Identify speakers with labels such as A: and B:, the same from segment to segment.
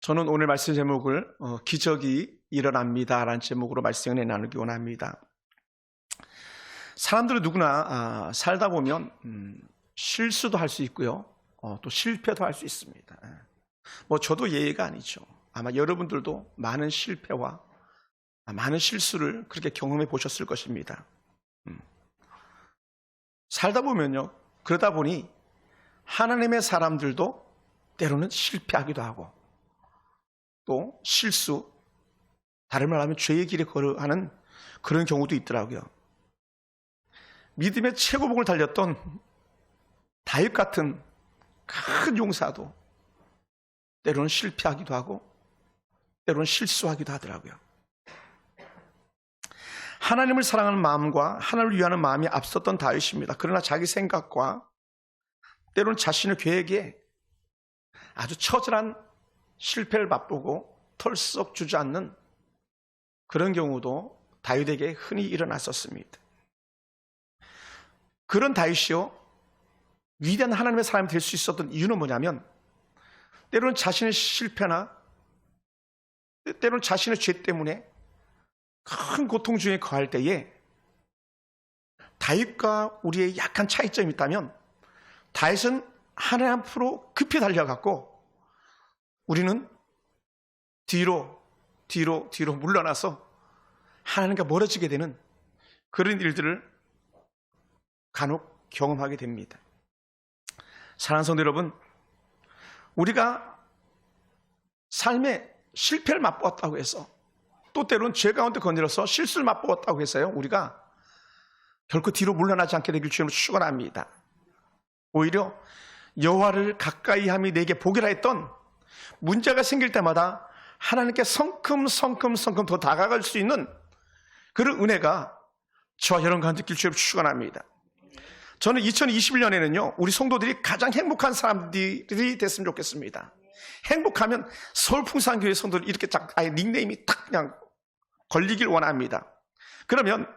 A: 저는 오늘 말씀 제목을 기적이 일어납니다 라는 제목으로 말씀을 나누기 원합니다. 사람들은 누구나 살다 보면 실수도 할 수 있고요, 또 실패도 할 수 있습니다. 저도 예외가 아니죠. 아마 여러분들도 많은 실패와 많은 실수를 그렇게 경험해 보셨을 것입니다. 살다 보면요, 그러다 보니 하나님의 사람들도 때로는 실패하기도 하고 또 실수, 다른 말하면 죄의 길에 걸어가는 그런 경우도 있더라고요. 믿음의 최고봉을 달렸던 다윗 같은 큰 용사도 때로는 실패하기도 하고 때로는 실수하기도 하더라고요. 하나님을 사랑하는 마음과 하나님을 위하는 마음이 앞섰던 다윗입니다. 그러나 자기 생각과 때로는 자신의 계획에 아주 처절한 실패를 맛보고 털썩 주저앉는 그런 경우도 다윗에게 흔히 일어났었습니다. 그런 다윗이요, 위대한 하나님의 사람이 될 수 있었던 이유는 뭐냐면, 때로는 자신의 실패나 때로는 자신의 죄 때문에 큰 고통 중에 거할 때에 다윗과 우리의 약한 차이점이 있다면, 다윗은 하나님 앞으로 급히 달려갔고 우리는 뒤로 물러나서 하나님과 멀어지게 되는 그런 일들을 간혹 경험하게 됩니다. 사랑하는 성도 여러분, 우리가 삶에 실패를 맛보았다고 해서, 또 때로는 죄 가운데 건드려서 실수를 맛보았다고 해서요, 우리가 결코 뒤로 물러나지 않게 되길 주님으로 축원합니다. 오히려 여호와를 가까이 함이 내게 복이라 했던, 문제가 생길 때마다 하나님께 성큼 더 다가갈 수 있는 그런 은혜가 저와 여러분 가운데 있길 주님으로 축원합니다. 저는 2021년에는요, 우리 성도들이 가장 행복한 사람들이 됐으면 좋겠습니다. 행복하면 서울풍산교회 성도들 이렇게 아예 닉네임이 딱 그냥 걸리길 원합니다. 그러면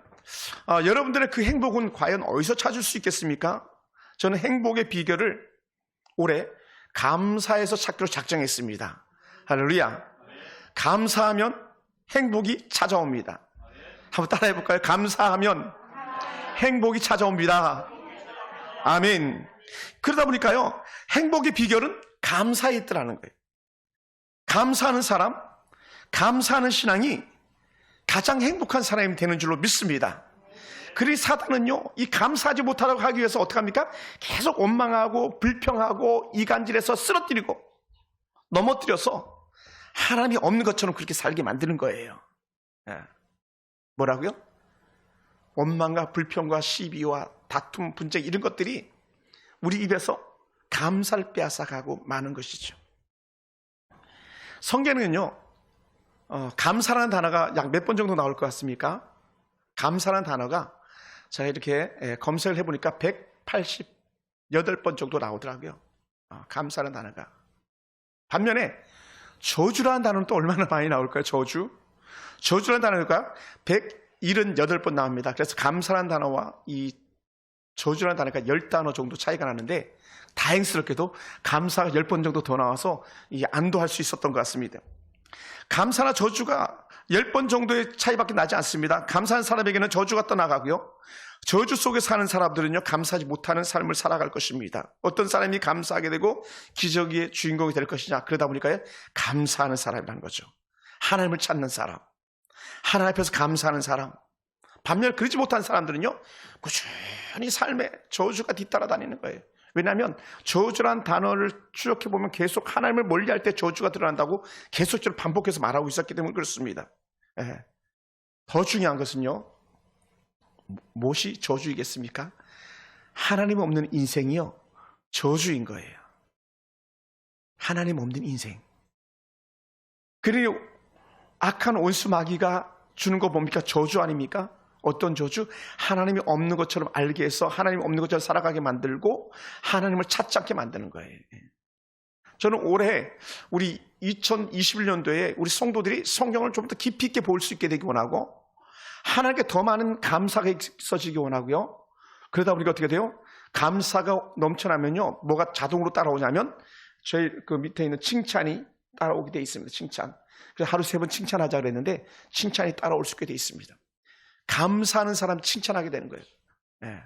A: 여러분들의 그 행복은 과연 어디서 찾을 수 있겠습니까? 저는 행복의 비결을 올해 감사에서 찾기로 작정했습니다. 할렐루야. 감사하면 행복이 찾아옵니다. 한번 따라해 볼까요? 감사하면 행복이 찾아옵니다. 아멘. 그러다 보니까요, 행복의 비결은 감사에 있더라는 거예요. 감사하는 사람, 감사하는 신앙이 가장 행복한 사람이 되는 줄로 믿습니다. 그리 사단은요, 이 감사하지 못하라고 하기 위해서 어떻게 합니까? 계속 원망하고 불평하고 이간질해서 쓰러뜨리고 넘어뜨려서 하나님이 없는 것처럼 그렇게 살게 만드는 거예요. 뭐라고요? 원망과 불평과 시비와 다툼, 분쟁 이런 것들이 우리 입에서 감사를 빼앗아가고 마는 것이죠. 성경에는요, 감사라는 단어가 약 몇 번 정도 나올 것 같습니까? 감사라는 단어가 제가 이렇게 검색을 해보니까 188번 정도 나오더라고요. 감사라는 단어가. 반면에 저주라는 단어는 또 얼마나 많이 나올까요? 저주라는 단어가 178번 나옵니다. 그래서 감사라는 단어와 이 저주라는 단어가 10단어 정도 차이가 나는데, 다행스럽게도 감사가 10번 정도 더 나와서 안도할 수 있었던 것 같습니다. 감사나 저주가 10번 정도의 차이밖에 나지 않습니다. 감사한 사람에게는 저주가 떠나가고요, 저주 속에 사는 사람들은요, 감사하지 못하는 삶을 살아갈 것입니다. 어떤 사람이 감사하게 되고 기적의 주인공이 될 것이냐, 그러다 보니까 감사하는 사람이라는 거죠. 하나님을 찾는 사람, 하나님 앞에서 감사하는 사람. 반면 그러지 못한 사람들은요, 꾸준히 삶에 저주가 뒤따라 다니는 거예요. 왜냐하면 저주란 단어를 추적해보면 계속 하나님을 멀리할 때 저주가 드러난다고 계속적으로 반복해서 말하고 있었기 때문에 그렇습니다. 더 중요한 것은요, 무엇이 저주이겠습니까? 하나님 없는 인생이요, 저주인 거예요. 하나님 없는 인생. 그리고 악한 원수 마귀가 주는 거 뭡니까? 저주 아닙니까? 어떤 저주? 하나님이 없는 것처럼 알게 해서 하나님이 없는 것처럼 살아가게 만들고 하나님을 찾지 않게 만드는 거예요. 저는 올해 우리 2021년도에 우리 성도들이 성경을 좀 더 깊이 있게 볼 수 있게 되기 원하고, 하나님께 더 많은 감사가 있어지기 원하고요. 그러다 보니까 어떻게 돼요? 감사가 넘쳐나면요, 뭐가 자동으로 따라오냐면 저희 그 밑에 있는 칭찬이 따라오게 돼 있습니다. 칭찬. 그래서 하루 3번 칭찬하자 그랬는데 칭찬이 따라올 수 있게 돼 있습니다. 감사하는 사람 칭찬하게 되는 거예요. 네.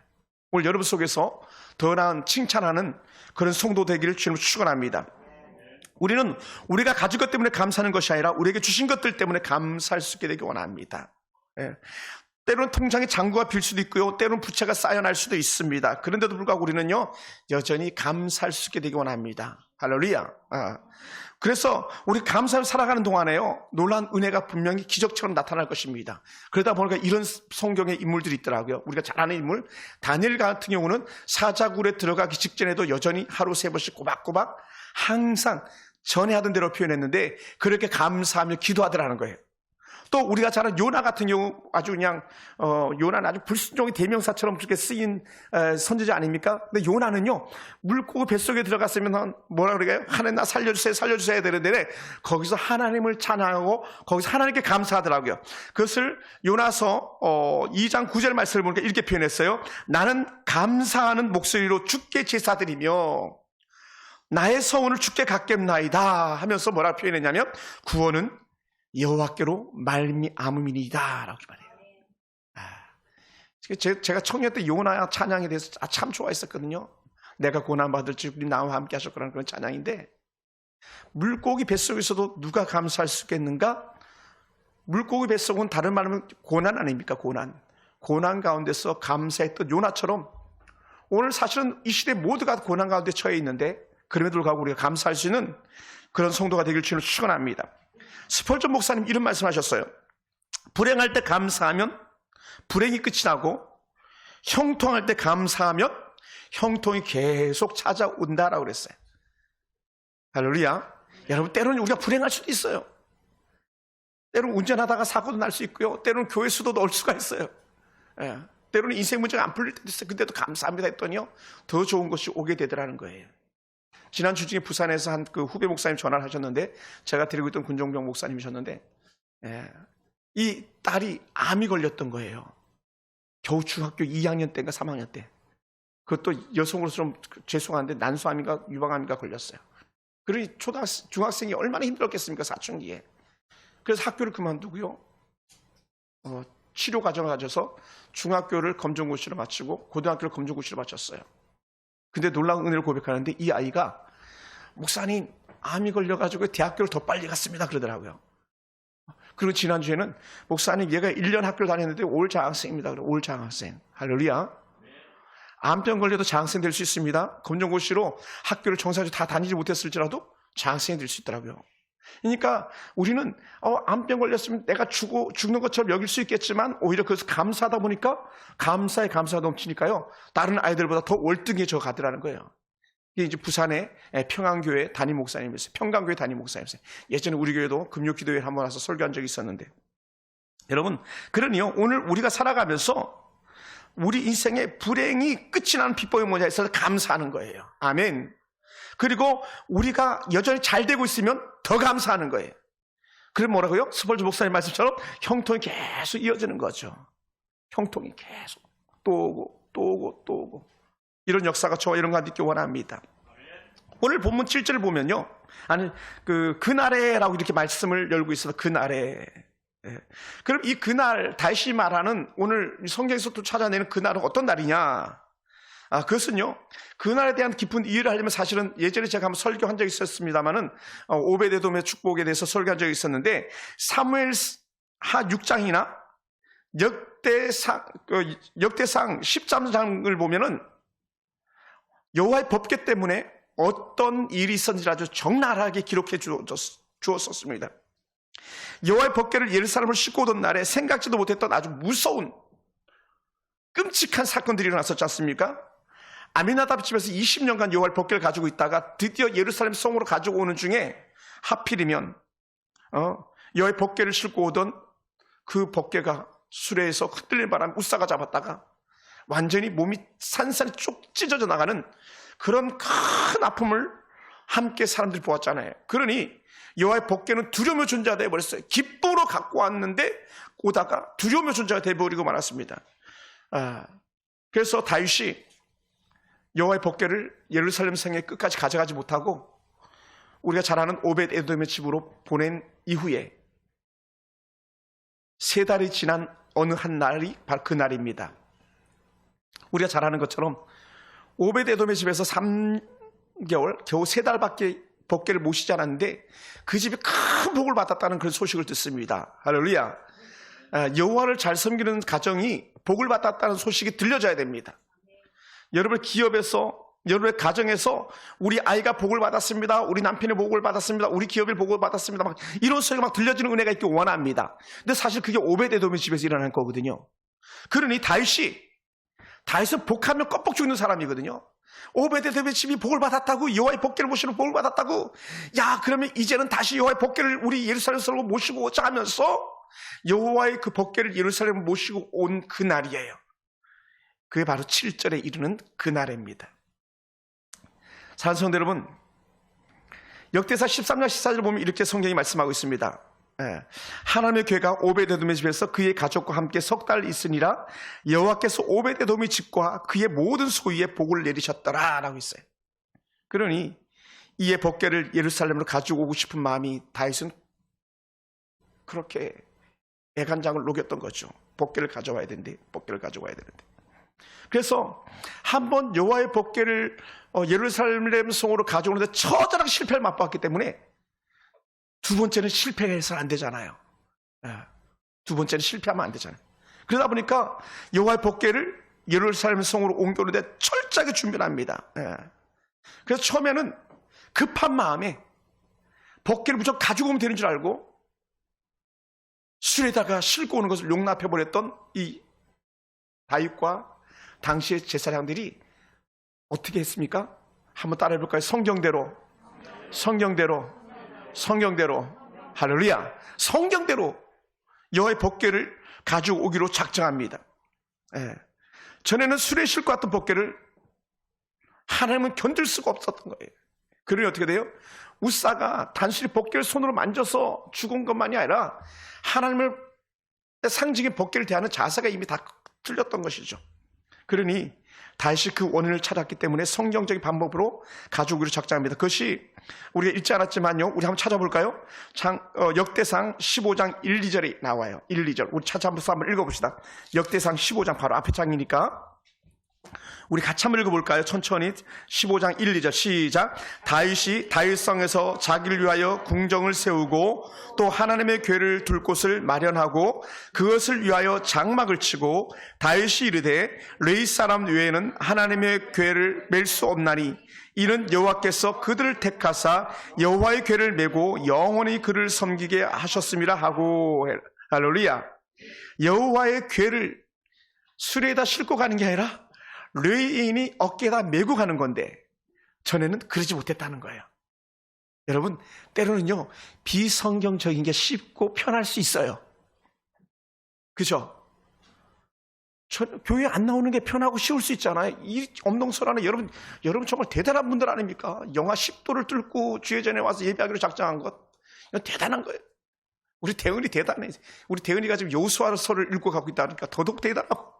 A: 오늘 여러분 속에서 더 나은 칭찬하는 그런 성도 되기를 주님으로 축원합니다. 우리는 우리가 가진 것 때문에 감사하는 것이 아니라 우리에게 주신 것들 때문에 감사할 수 있게 되기 원합니다. 예. 때로는 통장에 잔고가 빌 수도 있고요. 때로는 부채가 쌓여날 수도 있습니다. 그런데도 불구하고 우리는요, 여전히 감사할 수 있게 되기 원합니다. 할렐루야. 그래서 우리 감사를 살아가는 동안에요, 놀라운 은혜가 분명히 기적처럼 나타날 것입니다. 그러다 보니까 이런 성경의 인물들이 있더라고요. 우리가 잘 아는 인물, 다니엘 같은 경우는 사자굴에 들어가기 직전에도 여전히 하루 3번씩 꼬박꼬박 항상 전에 하던 대로 표현했는데 그렇게 감사하며 기도하더라는 거예요. 또 우리가 잘 아는 요나 같은 경우 아주 그냥 요나는 아주 불순종의 대명사처럼 그렇게 쓰인 선지자 아닙니까? 근데 요나는요, 물고기 뱃속에 들어갔으면 뭐라 그래요? 하나님 나 살려주세요 살려주세요 되는데 거기서 하나님을 찬양하고 거기서 하나님께 감사하더라고요. 그것을 요나서 2장 9절 말씀을 보니까 이렇게 표현했어요. 나는 감사하는 목소리로 주께 제사드리며 나의 성원을 주께 갖겠나이다 하면서 뭐라 표현했냐면 구원은 여호와께로 말미암음이니이다 라고 말해요. 제가 청년 때 요나 찬양에 대해서 참 좋아했었거든요. 내가 고난받을지 우리 나와 함께 하셨거라는 그런 찬양인데, 물고기 뱃속에서도 누가 감사할 수 있겠는가? 물고기 뱃속은 다른 말하면 고난 아닙니까? 고난 가운데서 감사했던 요나처럼 오늘 사실은 이 시대 모두가 고난 가운데 처해 있는데 그럼에도 불구하고 우리가 감사할 수 있는 그런 성도가 되길 주님을 축원합니다. 스펄전 목사님 이런 말씀하셨어요. 불행할 때 감사하면 불행이 끝이 나고 형통할 때 감사하면 형통이 계속 찾아온다라고 그랬어요. 할렐루야. 여러분, 때로는 우리가 불행할 수도 있어요. 때로는 운전하다가 사고도 날 수 있고요. 때로는 교회 수도 올 수가 있어요. 예. 때로는 인생 문제가 안 풀릴 때도 있어요. 근데도 감사합니다 했더니요, 더 좋은 것이 오게 되더라는 거예요. 지난주 중에 부산에서 한 그 후배 목사님 전화를 하셨는데, 제가 데리고 있던 군종병 목사님이셨는데, 이 딸이 암이 걸렸던 거예요. 겨우 중학교 2학년 때인가 3학년 때. 그것도 여성으로서 좀 죄송한데 난소암인가 유방암인가 걸렸어요. 그러니 중학생이 얼마나 힘들었겠습니까, 사춘기에. 그래서 학교를 그만두고요, 치료 과정을 가져서 중학교를 검정고시로 마치고 고등학교를 검정고시로 마쳤어요. 근데 놀라운 은혜를 고백하는데 이 아이가 목사님 암이 걸려가지고 대학교를 더 빨리 갔습니다 그러더라고요. 그리고 지난주에는 목사님 얘가 1년 학교를 다녔는데 올 장학생입니다. 올 장학생. 할렐루야. 암병 걸려도 장학생 될 수 있습니다. 검정고시로 학교를 정상적으로 다 다니지 못했을지라도 장학생이 될 수 있더라고요. 그러니까 우리는 암병 걸렸으면 내가 죽는 것처럼 여길 수 있겠지만 오히려 그것을 감사하다 보니까 감사에 감사가 넘치니까요, 다른 아이들보다 더 월등해져 가더라는 거예요. 이게 이제 부산의 평안교회 담임 목사님이었어요. 평강교회 담임 목사님이었어요. 예전에 우리 교회도 금요기도회에 한번 와서 설교한 적이 있었는데, 여러분, 그러니요, 오늘 우리가 살아가면서 우리 인생의 불행이 끝이 나는 비법이 뭐냐 해서 감사하는 거예요. 아멘. 그리고 우리가 여전히 잘 되고 있으면 더 감사하는 거예요. 그럼 뭐라고요? 스펄전 목사님 말씀처럼 형통이 계속 이어지는 거죠. 형통이 계속 또 오고 또 오고 또 오고, 이런 역사가 저와 이런 가운데 있기 원합니다. 오늘 본문 7절을 보면요, 아니 그날에라고 이렇게 말씀을 열고 있어서 그날에. 그럼 이 그날, 다시 말하는 오늘 성경에서 또 찾아내는 그날은 어떤 날이냐? 그것은요, 그날에 대한 깊은 이해를 하려면 사실은 예전에 제가 한번 설교한 적이 있었습니다만은 오베데돔의 축복에 대해서 설교한 적이 있었는데, 사무엘하 6장이나 역대상 13장을 보면은 여호와의 법궤 때문에 어떤 일이 있었는지 아주 적나라하게 기록해 주었었습니다. 여호와의 법궤를 예루살렘을 싣고 오던 날에 생각지도 못했던 아주 무서운 끔찍한 사건들이 일어났었지 않습니까? 아미나답 집에서 20년간 여호와의 법궤를 가지고 있다가 드디어 예루살렘 성으로 가지고 오는 중에 하필이면 여호와의 법궤를 싣고 오던 그 법궤가 수레에서 흔들리는 바람에 우사가 잡았다가 완전히 몸이 산산이 쭉 찢어져 나가는 그런 큰 아픔을 함께 사람들이 보았잖아요. 그러니 여호와의 법궤는 두려움의 존재가 되어버렸어요. 기쁨으로 갖고 왔는데 오다가 두려움의 존재가 되어버리고 말았습니다. 그래서 다윗이 여호와의 법궤를 예루살렘 성의 끝까지 가져가지 못하고 우리가 잘 아는 오벳 에돔의 집으로 보낸 이후에 3달이 지난 어느 한 날이 바로 그 날입니다. 우리가 잘 아는 것처럼 오벳 에돔의 집에서 3개월, 겨우 3달밖에 복개를 모시지 않았는데 그 집이 큰 복을 받았다는 그런 소식을 듣습니다. 할렐루야. 여호와를 잘 섬기는 가정이 복을 받았다는 소식이 들려져야 됩니다. 여러분 기업에서, 여러분의 가정에서 우리 아이가 복을 받았습니다. 우리 남편이 복을 받았습니다. 우리 기업이 복을 받았습니다. 막 이런 소리가 막 들려지는 은혜가 있길 원합니다. 근데 사실 그게 오벳 에돔의 집에서 일어난 거거든요. 그러니 다윗은 복하면 껍복 죽는 사람이거든요. 오벳 에돔의 집이 복을 받았다고, 여호와의 복궤를 모시는 복을 받았다고, 야 그러면 이제는 다시 여호와의 복궤를 우리 예루살렘으로 모시고 오자 하면서 여호와의 그 복궤를 예루살렘으로 모시고 온 그 날이에요. 그게 바로 7절에 이르는 그 날입니다. 사랑하는 성도 여러분, 역대사 13장 14절 보면 이렇게 성경이 말씀하고 있습니다. 하나님의 괴가 오벳 에돔의 집에서 그의 가족과 함께 3달 있으니라 여호와께서 오벳 에돔의 집과 그의 모든 소유에 복을 내리셨더라 라고 있어요. 그러니 이의 복궤를 예루살렘으로 가지고 오고 싶은 마음이 다윗은 그렇게 애간장을 녹였던 거죠. 복궤를 가져와야 되는데, 복궤를 가져와야 되는데. 그래서 한번 여호와의 복궤를 예루살렘 성으로 가져오는데 처절하게 실패를 맛보았기 때문에 두 번째는 실패해서는 안 되잖아요. 두 번째는 실패하면 안 되잖아요. 그러다 보니까 여호와의 복궤를 예루살렘 성으로 옮겨오는데 철저하게 준비를 합니다. 그래서 처음에는 급한 마음에 복궤를 무조건 가지고 오면 되는 줄 알고 술에다가 싣고 오는 것을 용납해버렸던 이 다윗과 당시의 제사장들이 어떻게 했습니까? 한번 따라해볼까요? 성경대로 할렐루야, 성경대로 여호와의 복궤를 가지고 오기로 작정합니다. 전에는 술에 싣고 왔던 복궤를 하나님은 견딜 수가 없었던 거예요. 그러니 어떻게 돼요? 우사가 단순히 복궤를 손으로 만져서 죽은 것만이 아니라 하나님을 상징의 복궤를 대하는 자세가 이미 다 틀렸던 것이죠. 그러니 다시 그 원인을 찾았기 때문에 성경적인 방법으로 가져오기로 작정합니다. 그것이 우리가 읽지 않았지만요, 우리 한번 찾아볼까요? 역대상 15장 1, 2절이 나와요. 1, 2절 우리 찾아서 한번 읽어봅시다. 역대상 15장 바로 앞에 장이니까 우리 같이 한번 읽어볼까요? 천천히. 15장 1, 2절 시작. 다윗이 다윗성에서 자기를 위하여 궁정을 세우고 또 하나님의 궤를 둘 곳을 마련하고 그것을 위하여 장막을 치고 다윗이 이르되 레위 사람 외에는 하나님의 궤를 맬 수 없나니 이는 여호와께서 그들을 택하사 여호와의 궤를 메고 영원히 그를 섬기게 하셨음이라 하고. 할렐루야. 여호와의 궤를 수레에다 싣고 가는 게 아니라 레위인이 어깨에다 메고 가는 건데 전에는 그러지 못했다는 거예요. 여러분, 때로는요 비성경적인 게 쉽고 편할 수 있어요. 그죠? 교회 안 나오는 게 편하고 쉬울 수 있잖아요. 이 엄동설하는 여러분 정말 대단한 분들 아닙니까? 영하 10도를 뚫고 주의 전에 와서 예배하기로 작정한 것, 이건 대단한 거예요. 우리 대은이 대단해. 우리 대은이가 지금 여호수아서를 읽고 가고 있다니까 더더욱 대단하고,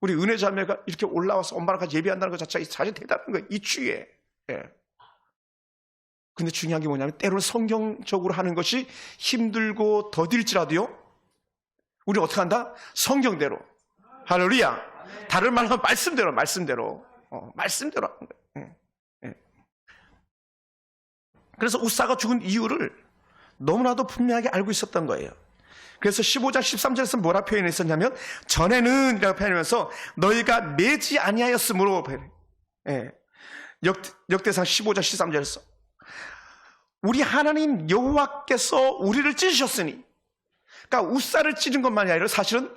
A: 우리 은혜 자매가 이렇게 올라와서 엄마랑 같이 예배한다는 것 자체가 사실 대단한 거예요. 이 추위에. 근데 중요한 게 뭐냐면 때로는 성경적으로 하는 것이 힘들고 더딜지라도요, 우리 어떻게 한다? 성경대로. 할렐루야. 다른 말로 하면 말씀대로 말씀대로 하는 거예요. 그래서 우사가 죽은 이유를 너무나도 분명하게 알고 있었던 거예요. 그래서 15장 13절에서 뭐라 표현했었냐면 전에는 라고 표현하면서 너희가 매지 아니하였으므로, 역대상 15장 13절에서 우리 하나님 여호와께서 우리를 찢으셨으니, 그러니까 우사를 찢은 것만이 아니라 사실은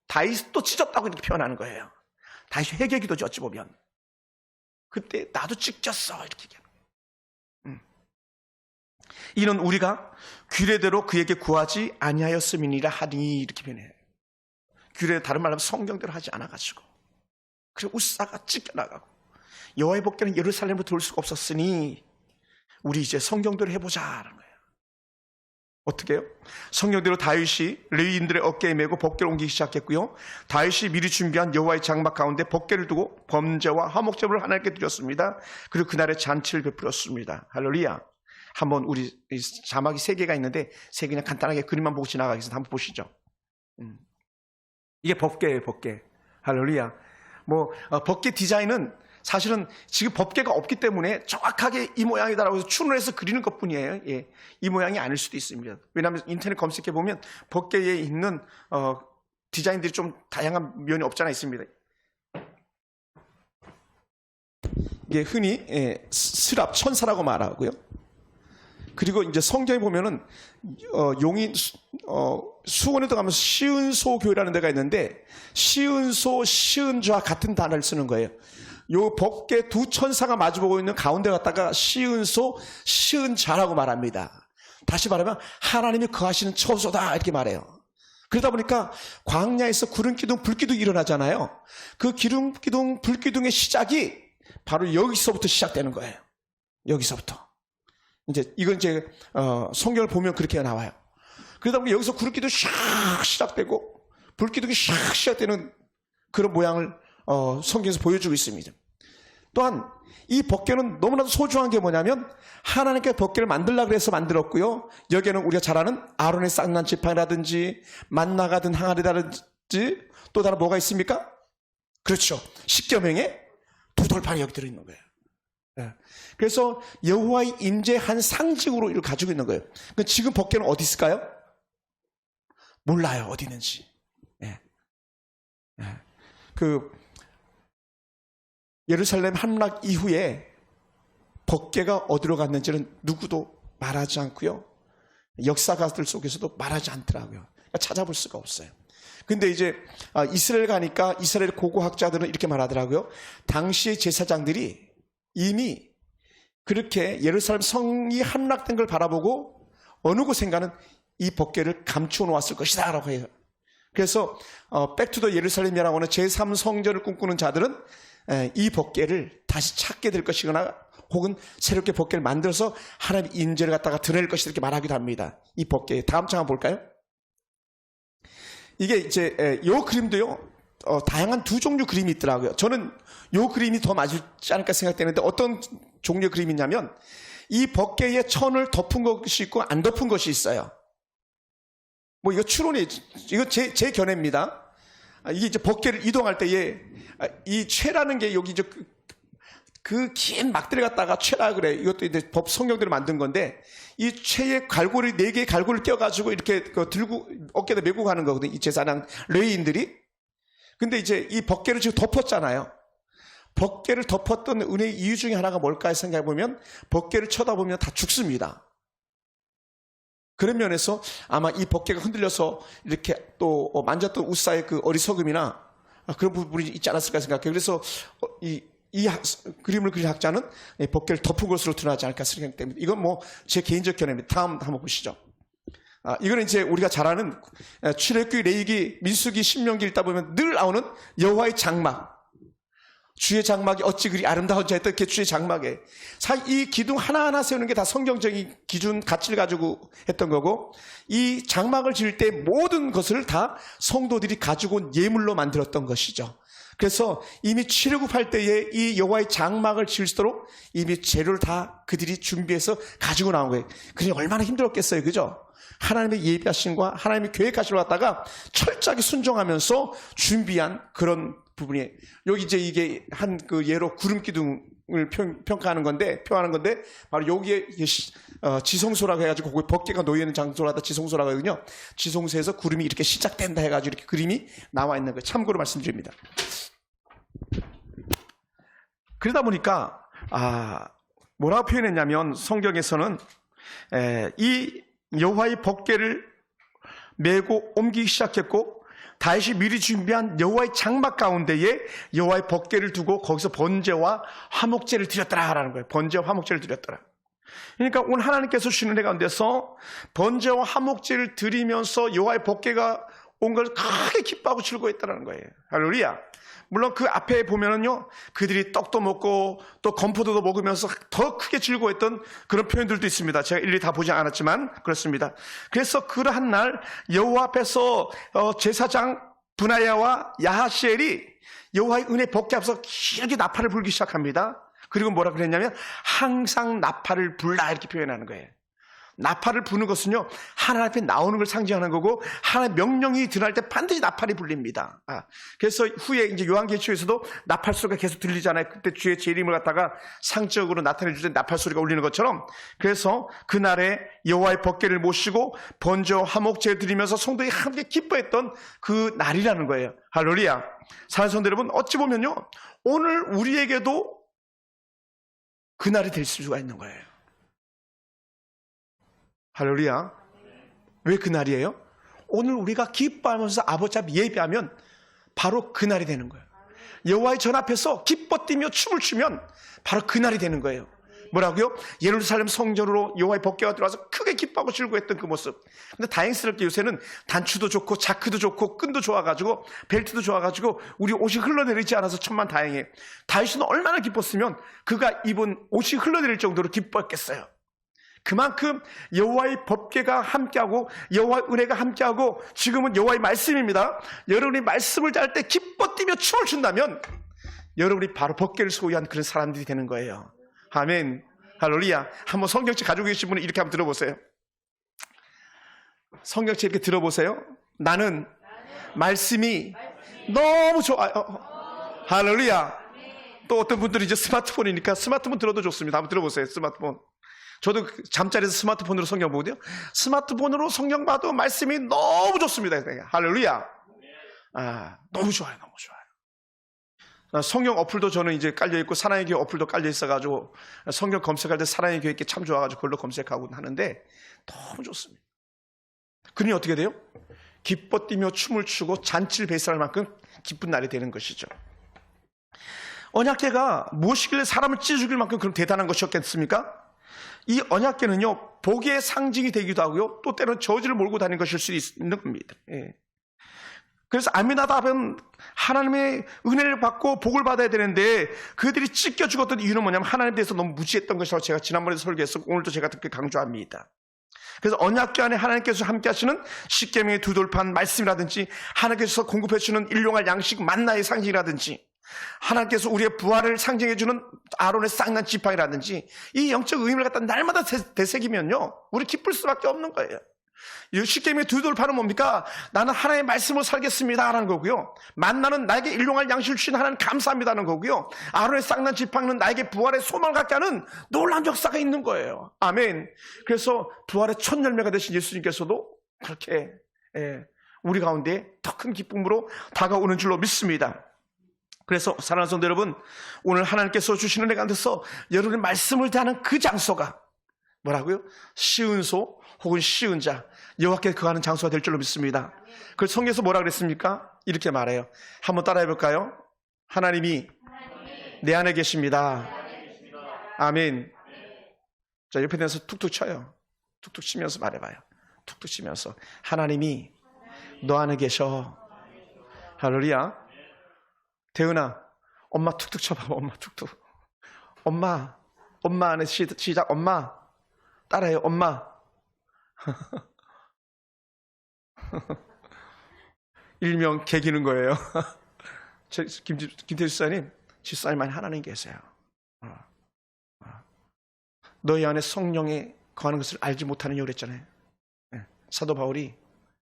A: 다윗도 찢었다고 이렇게 표현하는 거예요. 다윗 회개기도죠. 어찌 보면 그때 나도 찢겼어 이렇게 얘기하는 거예요. 이는 우리가 규례대로 그에게 구하지 아니하였음이니라 하니 이렇게 표현해요. 규례, 다른 말로 하면 성경대로 하지 않아가지고, 그래서 우사가 찢겨나가고 여호와의 복궤는 예루살렘으로 돌 수가 없었으니 우리 이제 성경대로 해보자라는 거예요. 어떻게 해요? 성경대로 다윗이 레위인들의 어깨에 메고 복궤를 옮기기 시작했고요, 다윗이 미리 준비한 여호와의 장막 가운데 복궤를 두고 범죄와 화목제물을 하나님께 드렸습니다. 그리고 그날의 잔치를 베풀었습니다. 할렐루야. 한번 우리 자막이 3개가 있는데 3개 그냥 간단하게 그림만 보고 지나가겠습니다. 한번 보시죠. 이게 법궤예요, 법궤. 할렐루야. 법궤 디자인은 사실은 지금 법궤가 없기 때문에 정확하게 이 모양이다라고 해서 추론해서 그리는 것 뿐이에요. 예. 이 모양이 아닐 수도 있습니다. 왜냐하면 인터넷 검색해 보면 법궤에 있는 디자인들이 좀 다양한 면이 없잖아 있습니다. 이게 흔히 스랍 천사라고 말하고요. 그리고 이제 성경에 보면은 용인 수원에도 가면 시은소 교회라는 데가 있는데 시은소 시은좌 같은 단어를 쓰는 거예요. 요 법궤 두 천사가 마주보고 있는 가운데 갖다가 시은소 시은좌라고 말합니다. 다시 말하면 하나님이 거하시는 처소다 이렇게 말해요. 그러다 보니까 광야에서 구름기둥 불기둥이 일어나잖아요. 그 기둥 불기둥의 시작이 바로 여기서부터 시작되는 거예요. 여기서부터. 이건 성경을 보면 그렇게 나와요. 그러다 보니 여기서 구름기둥이 샥 시작되고 불기둥이 샥 시작되는 그런 모양을 성경에서 보여주고 있습니다. 또한 이 법궤는 너무나도 소중한 게 뭐냐면 하나님께 법궤를 만들려고 해서 만들었고요. 여기에는 우리가 잘 아는 아론의 쌍난 지팡이라든지 만나 같은 항아리라든지 또 다른 뭐가 있습니까? 그렇죠. 십계명에 두 돌판이 여기 들어있는 거예요. 네. 그래서 여호와의 임재의 한 상징으로 이걸 가지고 있는 거예요. 지금 법궤는 어디 있을까요? 몰라요. 어디 있는지. 네. 네. 예루살렘 함락 이후에 법궤가 어디로 갔는지는 누구도 말하지 않고요. 역사가들 속에서도 말하지 않더라고요. 그러니까 찾아볼 수가 없어요. 근데 이제 이스라엘 가니까 이스라엘 고고학자들은 이렇게 말하더라고요. 당시의 제사장들이 이미 그렇게 예루살렘 성이 함락된 걸 바라보고 어느 곳인가는 이 법궤를 감추어 놓았을 것이다 라고 해요. 그래서 백투더 예루살렘이라고 하는 제3성전을 꿈꾸는 자들은 이 법궤를 다시 찾게 될 것이거나 혹은 새롭게 법궤를 만들어서 하나님의 임재를 갖다가 드러낼 것이다 이렇게 말하기도 합니다. 이 법궤 다음 장 한번 볼까요? 이게 이제 요 그림도요 다양한 두 종류 그림이 있더라고요. 저는 요 그림이 더 맞지 않을까 생각되는데 어떤 종류의 그림이냐면 이 법궤에 천을 덮은 것이 있고 안 덮은 것이 있어요. 이거 추론이 이거 제 견해입니다. 이게 이제 법궤를 이동할 때에 이 채라는 게 여기 이제 그 긴 막대를 갖다가 채라 그래. 이것도 이제 법 성경대로 만든 건데 이 채에 갈고리 4개의 갈고리를 떼어가지고 이렇게 들고 어깨에다 메고 가는 거거든요. 이 제사장 레위인들이. 근데 이제 이 법궤를 지금 덮었잖아요. 법궤를 덮었던 은혜의 이유 중에 하나가 뭘까 생각해 보면 법궤를 쳐다보면 다 죽습니다. 그런 면에서 아마 이 법궤가 흔들려서 이렇게 또 만졌던 우사의 그 어리석음이나 그런 부분이 있지 않았을까 생각해요. 그래서 이 그림을 그린 학자는 법궤를 덮은 것으로 드러나지 않을까 생각됩니다. 이건 제 개인적 견해입니다. 다음 한번 보시죠. 이거는 이제 우리가 잘 아는 출애굽기, 레위기, 민수기, 신명기 읽다 보면 늘 나오는 여호와의 장막. 주의 장막이 어찌 그리 아름다운지 했던 그 주의 장막에 이 기둥 하나하나 세우는 게 다 성경적인 기준 가치를 가지고 했던 거고 이 장막을 지을 때 모든 것을 다 성도들이 가지고 온 예물로 만들었던 것이죠. 그래서 이미 출애굽할 때에 이 여호와의 장막을 지을 수 있도록 이미 재료를 다 그들이 준비해서 가지고 나온 거예요. 그러니 얼마나 힘들었겠어요. 그죠? 하나님의 예비하심과 하나님의 계획하심을 갖다가 철저하게 순종하면서 준비한 그런 부분이 여기 이제 이게 한 그 예로 구름기둥을 표하는 건데 바로 여기에 지성소라고 해가지고 거기 법궤가 놓여 있는 장소를 하다 지성소라고 하거든요. 지성소에서 구름이 이렇게 시작된다 해가지고 이렇게 그림이 나와 있는 거예요. 참고로 말씀드립니다. 그러다 보니까 뭐라고 표현했냐면 성경에서는 이 여호와의 법궤를 메고 옮기기 시작했고 다윗이 미리 준비한 여호와의 장막 가운데에 여호와의 법궤를 두고 거기서 번제와 화목제를 드렸더라라는 거예요. 번제와 화목제를 드렸더라. 그러니까 오늘 하나님께서 주시는 은혜 가운데서 번제와 화목제를 드리면서 여호와의 법궤가 온 걸 크게 기뻐하고 즐거워했다는 거예요. 할렐루야. 물론 그 앞에 보면은요, 그들이 떡도 먹고 또 건포도도 먹으면서 더 크게 즐거워했던 그런 표현들도 있습니다. 제가 일일이 다 보지 않았지만 그렇습니다. 그래서 그러한 날 여호와 앞에서 제사장 브나야와 야하시엘이 여호와의 은혜 법궤 앞에서 길게 나팔을 불기 시작합니다. 그리고 뭐라 그랬냐면 항상 나팔을 불라 이렇게 표현하는 거예요. 나팔을 부는 것은요, 하나님 앞에 나오는 걸 상징하는 거고, 하나님의 명령이 드러날 때 반드시 나팔이 불립니다. 그래서 후에 이제 요한계시록에서도 나팔 소리가 계속 들리잖아요. 그때 주의 제 이름을 갖다가 상적으로 나타내 주신 나팔 소리가 울리는 것처럼, 그래서 그날에 여호와의 법궤를 모시고 번제와 화목제 드리면서 성도들이 함께 기뻐했던 그 날이라는 거예요. 할렐루야. 사랑하는 성도 여러분, 어찌 보면요, 오늘 우리에게도 그날이 될 수가 있는 거예요. 할렐루야. 왜 그날이에요? 오늘 우리가 기뻐하면서 아버지 앞에 예배하면 바로 그날이 되는 거예요. 여호와의 전 앞에서 기뻐 뛰며 춤을 추면 바로 그날이 되는 거예요. 뭐라고요? 예루살렘 성전으로 여호와의 법궤가 들어와서 크게 기뻐하고 즐거워했던 그 모습. 근데 다행스럽게 요새는 단추도 좋고 자크도 좋고 끈도 좋아가지고 벨트도 좋아가지고 우리 옷이 흘러내리지 않아서 천만 다행이에요. 다윗은 얼마나 기뻤으면 그가 입은 옷이 흘러내릴 정도로 기뻐했겠어요. 그만큼 여호와의 법궤가 함께하고 여호와의 은혜가 함께하고 지금은 여호와의 말씀입니다. 여러분이 말씀을 잘 때 기뻐 뛰며 춤을 춘다면 여러분이 바로 법궤를 소유한 그런 사람들이 되는 거예요. 아멘. 할렐루야. 한번 성경책 가지고 계신 분은 이렇게 한번 들어보세요. 성경책 이렇게 들어보세요. 나는 말씀이 너무 좋아요. 할렐루야. 또 어떤 분들이 이제 스마트폰이니까 스마트폰 들어도 좋습니다. 한번 들어보세요. 스마트폰. 저도 잠자리에서 스마트폰으로 성경 보거든요. 스마트폰으로 성경 봐도 말씀이 너무 좋습니다. 할렐루야. 너무 좋아요. 너무 좋아요. 성경 어플도 저는 이제 깔려있고 사랑의 교회 어플도 깔려있어가지고 성경 검색할 때 사랑의 교회 참 좋아가지고 그걸로 검색하고 하는데 너무 좋습니다. 그러니 어떻게 돼요? 기뻐 뛰며 춤을 추고 잔치를 배설할 만큼 기쁜 날이 되는 것이죠. 언약궤가 무엇이길래 사람을 찢어 죽일 만큼 그럼 대단한 것이었겠습니까? 이 언약궤는요, 복의 상징이 되기도 하고요, 또 때로는 저주를 몰고 다니는 것일 수 있는 겁니다. 그래서 아미나답은 하나님의 은혜를 받고 복을 받아야 되는데 그들이 찢겨 죽었던 이유는 뭐냐면 하나님에 대해서 너무 무지했던 것이라고 제가 지난번에 설교했고 오늘도 제가 그렇게 강조합니다. 그래서 언약궤 안에 하나님께서 함께 하시는 십계명의 두 돌판 말씀이라든지 하나님께서 공급해 주는 일용할 양식 만나의 상징이라든지 하나님께서 우리의 부활을 상징해주는 아론의 쌍난 지팡이라든지 이 영적 의미를 갖다 날마다 되새기면요 우리 기쁠 수밖에 없는 거예요. 이 십계명의 두 돌판은 뭡니까? 나는 하나님의 말씀으로 살겠습니다 라는 거고요, 만나는 나에게 일용할 양식을 주신 하나님 감사합니다는 거고요, 아론의 쌍난 지팡이는 나에게 부활의 소망을 갖게 하는 놀라운 역사가 있는 거예요. 아멘. 그래서 부활의 첫 열매가 되신 예수님께서도 그렇게 우리 가운데 더 큰 기쁨으로 다가오는 줄로 믿습니다. 그래서 사랑하는 성도 여러분, 오늘 하나님께서 주시는 은혜 가운데서 여러분의 말씀을 대하는 그 장소가 뭐라고요? 쉬운 소 혹은 쉬운 자, 여호와께 거하는 장소가 될 줄로 믿습니다. 그걸 성경에서 뭐라 그랬습니까? 이렇게 말해요. 한번 따라해 볼까요? 하나님이 내 안에 계십니다. 아멘. 자, 옆에 대해서 툭툭 쳐요. 툭툭 치면서 말해봐요. 툭툭 치면서 하나님이 너 안에 계셔. 할렐루야. 대은아, 엄마 툭툭 쳐봐봐. 엄마 툭툭. 엄마 안에 시작. 엄마 따라해요. 엄마. 일명 개기는 거예요. 김태수 집사님, 집사님 안에 하나님 계세요. 너희 안에 성령이 거하는 것을 알지 못하느냐고 그랬잖아요. 사도 바울이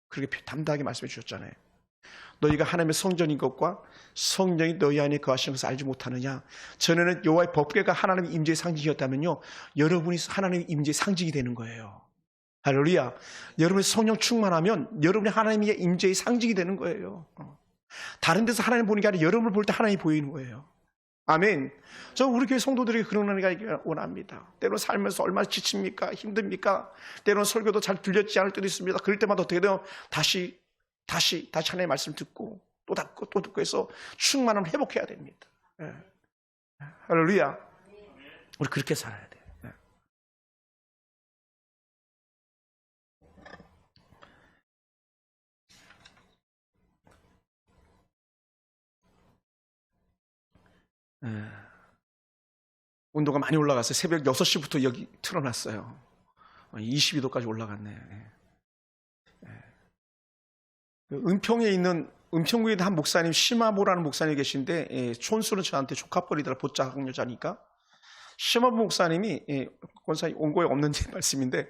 A: 그렇게 담대하게 말씀해 주셨잖아요. 너희가 하나님의 성전인 것과 성령이 너희 안에 거하시는 것을 알지 못하느냐. 전에는 여호와의 법궤가 하나님의 임재의 상징이었다면요, 여러분이 하나님의 임재의 상징이 되는 거예요. 할렐루야. 여러분의 성령 충만하면 여러분이 하나님의 임재의 상징이 되는 거예요. 다른 데서 하나님 보는 게 아니라 여러분을 볼 때 하나님이 보이는 거예요. 아멘. 저 우리 교회 성도들에게 그런 은혜가 원합니다. 때로는 살면서 얼마나 지칩니까? 힘듭니까? 때로는 설교도 잘 들렸지 않을 때도 있습니다. 그럴 때마다 어떻게 돼요? 다시 하나님의 말씀 듣고 또 듣고 해서 충만함을 회복해야 됩니다. 할렐루야. 우리 그렇게 살아야 돼요. 온도가 많이 올라갔어요. 새벽 6시부터 여기 틀어놨어요. 22도까지 올라갔네. 은평에 있는 은평구에 있는 한 목사님, 심화보라는 목사님이 계신데 촌수는 저한테 조카뻘이더라. 보짝 여자니까 심화부 목사님이 권사님 원고에 없는 제 말씀인데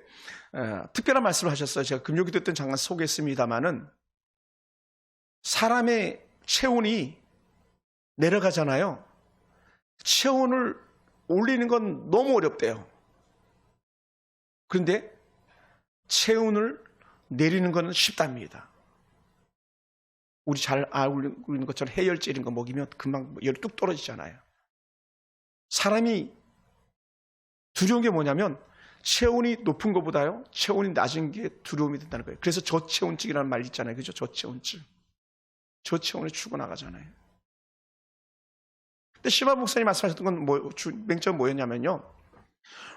A: 특별한 말씀을 하셨어요. 제가 금요기도 때 잠깐 소개했습니다마는 사람의 체온이 내려가잖아요. 체온을 올리는 건 너무 어렵대요. 그런데 체온을 내리는 건 쉽답니다. 우리 잘 알고 있는 것처럼 해열제 이런 거 먹이면 금방 열이 뚝 떨어지잖아요. 사람이 두려운 게 뭐냐면 체온이 높은 것보다요, 체온이 낮은 게 두려움이 된다는 거예요. 그래서 저체온증이라는 말 있잖아요. 그죠? 저체온증. 저체온에 죽어나가잖아요. 근데 시바 목사님 말씀하셨던 건 맹점 뭐였냐면요.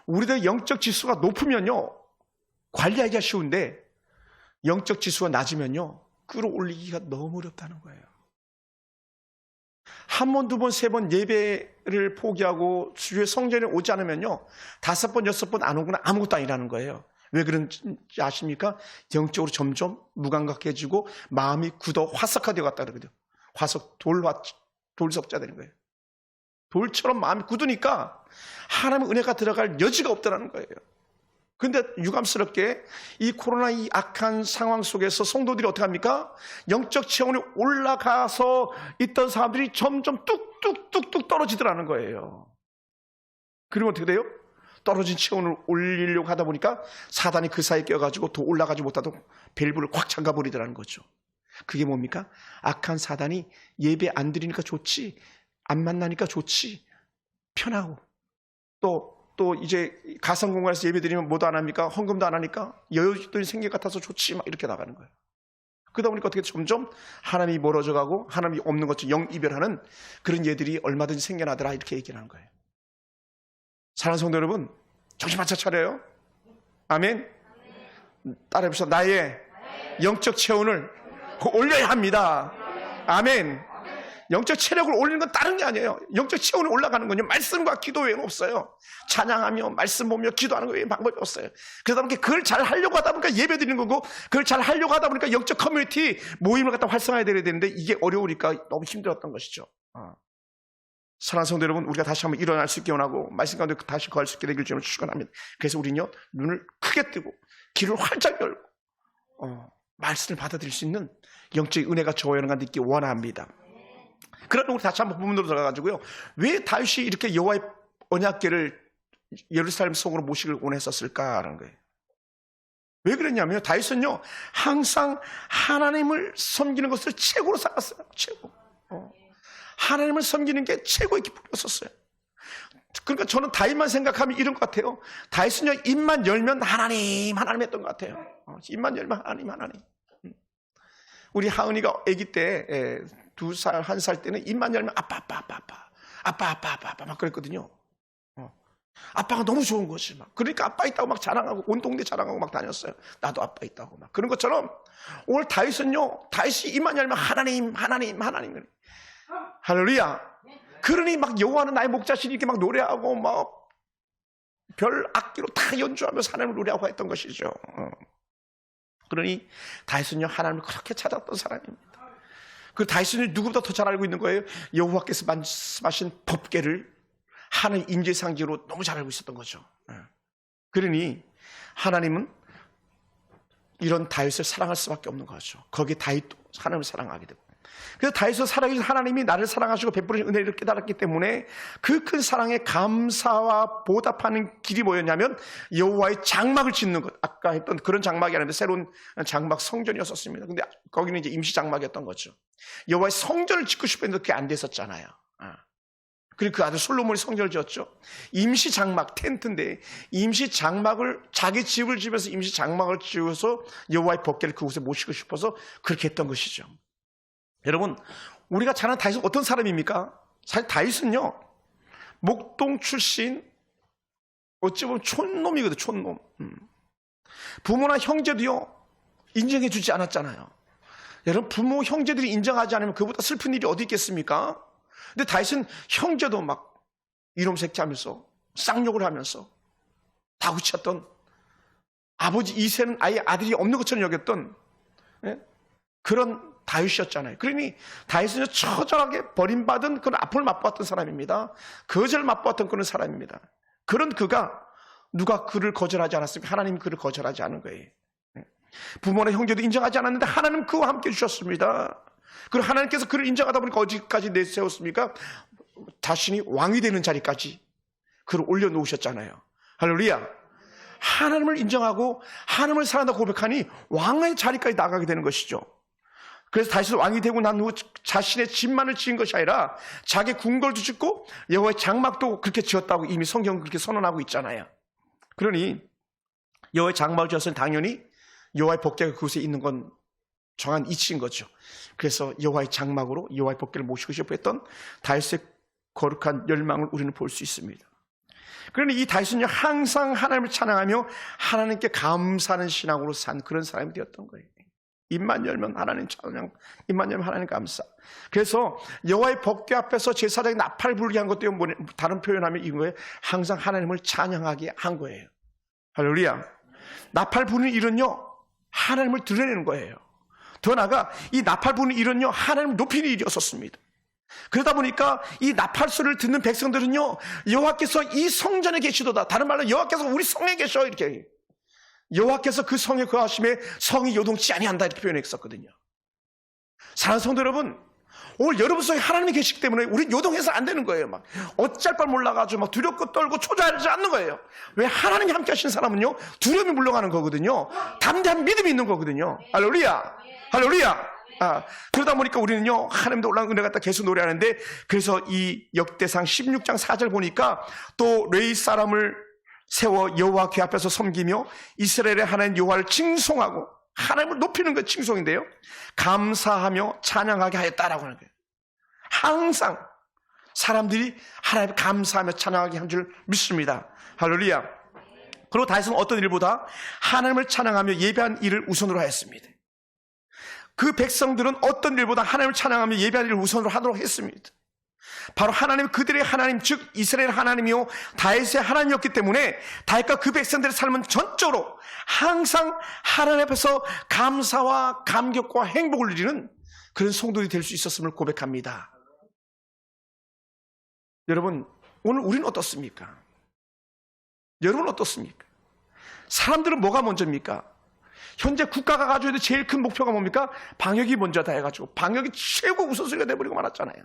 A: 우리들 영적 지수가 높으면요, 관리하기가 쉬운데 영적 지수가 낮으면요, 끌어올리기가 너무 어렵다는 거예요. 한 번, 두 번, 세 번 예배를 포기하고 주의 성전에 오지 않으면요, 5번, 6번 안 오거나 아무것도 아니라는 거예요. 왜 그런지 아십니까? 영적으로 점점 무감각해지고 마음이 굳어 화석화되어 갔다 그러거든요. 돌석자 되는 거예요. 돌처럼 마음이 굳으니까 하나님의 은혜가 들어갈 여지가 없다는 거예요. 근데 유감스럽게 이 코로나 이 악한 상황 속에서 성도들이 어떻게 합니까? 영적 체온이 올라가서 있던 사람들이 점점 뚝뚝뚝뚝 떨어지더라는 거예요. 그리고 어떻게 돼요? 떨어진 체온을 올리려고 하다 보니까 사단이 그 사이에 껴가지고 더 올라가지 못하도록 밸브를 꽉 잠가버리더라는 거죠. 그게 뭡니까? 악한 사단이 예배 안 드리니까 좋지, 안 만나니까 좋지, 편하고 또 이제 가상공간에서 예배 드리면 뭐도 안 합니까? 헌금도 안 하니까 여유있더니 생길 같아서 좋지, 막 이렇게 나가는 거예요. 그러다 보니까 어떻게 점점 하나님이 멀어져 가고 하나님이 없는 것처럼 영 이별하는 그런 예들이 얼마든지 생겨나더라, 이렇게 얘기를 하는 거예요. 사랑하는 성도 여러분, 정신 바짝 차려요. 아멘. 따라해보시죠. 나의 영적 체온을 올려야 합니다. 아멘. 영적 체력을 올리는 건 다른 게 아니에요. 영적 체온이 올라가는 건요, 말씀과 기도 외에는 없어요. 찬양하며 말씀 보며 기도하는 거 외에 방법이 없어요. 그러다 보니까 그걸 잘 하려고 하다 보니까 예배 드리는 거고, 그걸 잘 하려고 하다 보니까 영적 커뮤니티 모임을 갖다 활성화해야 되는데 이게 어려우니까 너무 힘들었던 것이죠. 사랑하는 성도 여러분, 우리가 다시 한번 일어날 수 있게 원하고 말씀 가운데 다시 거할 수 있게 되길 주님을 축원합니다. 그래서 우리는요, 눈을 크게 뜨고 귀를 활짝 열고 말씀을 받아들일 수 있는 영적 은혜가 저와 여러분과 있기 원합니다. 그러면 우리 다시 한번 본문으로 들어가가지고요, 왜 다윗이 이렇게 여호와의 언약궤를 예루살렘 성으로 모시길 원했었을까라는 거예요. 왜 그랬냐면요, 다윗은요 항상 하나님을 섬기는 것을 최고로 삼았어요. 최고. 하나님을 섬기는 게 최고의 기쁨이었어요. 그러니까 저는 다윗만 생각하면 이런 것 같아요. 다윗은요, 입만 열면 하나님 했던 것 같아요. 입만 열면 하나님. 우리 하은이가 아기 때 2살, 1살 때는 입만 열면 아빠 막 그랬거든요. 아빠가 너무 좋은 거지. 막. 그러니까 아빠 있다고 막 자랑하고 온 동네 자랑하고 막 다녔어요. 나도 아빠 있다고 막. 그런 것처럼 오늘 다윗은요, 다윗이 입만 열면 하나님. 할렐루야. 그러니 막 여호와는 나의 목자시니 이렇게 막 노래하고 막 별 악기로 다 연주하면서 하나님을 노래하고 했던 것이죠. 그러니 다윗은요, 하나님을 그렇게 찾았던 사람입니다. 그 다윗은 누구보다 더 잘 알고 있는 거예요. 여호와께서 말씀하신 법궤를 하나님 임재 상징으로 너무 잘 알고 있었던 거죠. 그러니 하나님은 이런 다윗을 사랑할 수밖에 없는 거죠. 거기에 다윗도 하나님을 사랑하게 되고, 그래서 다윗을 사랑해주신 하나님이 나를 사랑하시고 베푸신 은혜를 깨달았기 때문에 그 큰 사랑에 감사와 보답하는 길이 뭐였냐면 여호와의 장막을 짓는 것. 아까 했던 그런 장막이 아닌데 새로운 장막 성전이었었습니다. 근데 거기는 이제 임시 장막이었던 거죠. 여호와의 성전을 짓고 싶었는데 그게 안 됐었잖아요. 그리고 그 아들 솔로몬이 성전을 지었죠. 임시 장막, 텐트인데 임시 장막을, 자기 집을 지면서 임시 장막을 지어서 여호와의 법궤를 그곳에 모시고 싶어서 그렇게 했던 것이죠. 여러분, 우리가 잘 아는 다윗은 어떤 사람입니까? 사실 다윗은요, 목동 출신, 어찌 보면 촌놈이거든, 촌놈. 부모나 형제도요, 인정해 주지 않았잖아요. 여러분, 부모, 형제들이 인정하지 않으면 그보다 슬픈 일이 어디 있겠습니까? 근데 다윗은 형제도 막 이놈 새끼 하면서 쌍욕을 하면서 다구쳤던, 아버지 이새는 아예 아들이 없는 것처럼 여겼던 그런 다윗이었잖아요. 그러니 다윗은 처절하게 버림받은 그런 아픔을 맛보았던 사람입니다. 거절을 맛보았던 그런 사람입니다. 그런 그가 누가 그를 거절하지 않았습니까? 하나님 그를 거절하지 않은 거예요. 부모나 형제도 인정하지 않았는데 하나님 그와 함께 주셨습니다. 그리고 하나님께서 그를 인정하다 보니까 어디까지 내세웠습니까? 자신이 왕이 되는 자리까지 그를 올려놓으셨잖아요. 할렐루야. 하나님을 인정하고 하나님을 사랑한다고 고백하니 왕의 자리까지 나가게 되는 것이죠. 그래서 다시 왕이 되고 난 후 자신의 집만을 지은 것이 아니라 자기 궁궐도 짓고 여호와의 장막도 그렇게 지었다고 이미 성경은 그렇게 선언하고 있잖아요. 그러니 여호와의 장막을 지었으니 당연히 여호와의 법궤가 그곳에 있는 건 정한 이치인 거죠. 그래서 여호와의 장막으로 여호와의 법궤를 모시고 싶어 했던 다윗의 거룩한 열망을 우리는 볼 수 있습니다. 그러니 이 다윗은요 항상 하나님을 찬양하며 하나님께 감사하는 신앙으로 산 그런 사람이 되었던 거예요. 입만 열면 하나님 찬양, 입만 열면 하나님 감사. 그래서 여호와의 법궤 앞에서 제사장이 나팔 불게 한 것도 다른 표현하면 이거예요. 항상 하나님을 찬양하게 한 거예요. 할렐루야. 나팔 부는 일은요 하나님을 드러내는 거예요. 더 나아가 이 나팔 부는 일은요 하나님을 높이는 일이었었습니다. 그러다 보니까 이 나팔 소리를 듣는 백성들은요 여호와께서 이 성전에 계시도다. 다른 말로 여호와께서 우리 성에 계셔. 이렇게 여호와께서 그 성에 거하심에 성이 요동치 아니한다 이렇게 표현했었거든요. 사랑하는 성도 여러분, 오늘 여러분 속에 하나님이 계시기 때문에 우리는 요동해서 안 되는 거예요. 막 어쩔 바 몰라가지고 막 두렵고 떨고 초조하지 않는 거예요. 왜? 하나님이 함께 하신 사람은요 두려움이 물러가는 거거든요. 담대한 믿음이 있는 거거든요. 할렐루야. 할렐루야. 그러다 보니까 우리는요 하나님도 올라온 은혜 갖다 계속 노래하는데, 그래서 이 역대상 16장 4절 보니까 또 레위 사람을 세워 여호와 궤 앞에서 섬기며 이스라엘의 하나님 여호와를 칭송하고, 하나님을 높이는 것 칭송인데요, 감사하며 찬양하게 하였다라고 하는 거예요. 항상 사람들이 하나님을 감사하며 찬양하게 한 줄 믿습니다. 할렐루야. 그리고 다윗은 어떤 일보다 하나님을 찬양하며 예배한 일을 우선으로 하였습니다. 그 백성들은 어떤 일보다 하나님을 찬양하며 예배한 일을 우선으로 하도록 했습니다. 바로 하나님, 그들의 하나님, 즉 이스라엘 하나님이요 다윗의 하나님이었기 때문에 다윗과 그 백성들의 삶은 전적으로 항상 하나님 앞에서 감사와 감격과 행복을 누리는 그런 성도들이 될 수 있었음을 고백합니다. 여러분, 오늘 우리는 어떻습니까? 여러분 어떻습니까? 사람들은 뭐가 먼저입니까? 현재 국가가 가져야 될 제일 큰 목표가 뭡니까? 방역이 먼저다 해가지고 방역이 최고 우선순위가 돼버리고 말았잖아요.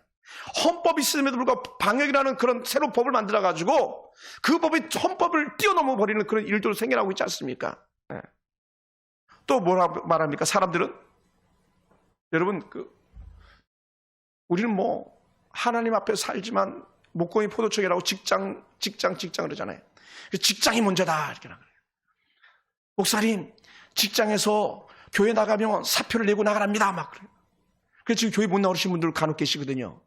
A: 헌법이 있음에도 불구하고 방역이라는 그런 새로운 법을 만들어가지고 그 법이 헌법을 뛰어넘어 버리는 그런 일들도 생겨나고 있지 않습니까? 네. 또 뭐라 말합니까? 사람들은 여러분 우리는 뭐 하나님 앞에 살지만 목공이 포도청이라고 직장 그러잖아요. 직장이 먼저다 이렇게 나가요. 목사님, 직장에서 교회 나가면 사표를 내고 나가랍니다. 막 그래요. 그래서 지금 교회 못 나오시는 분들 간혹 계시거든요.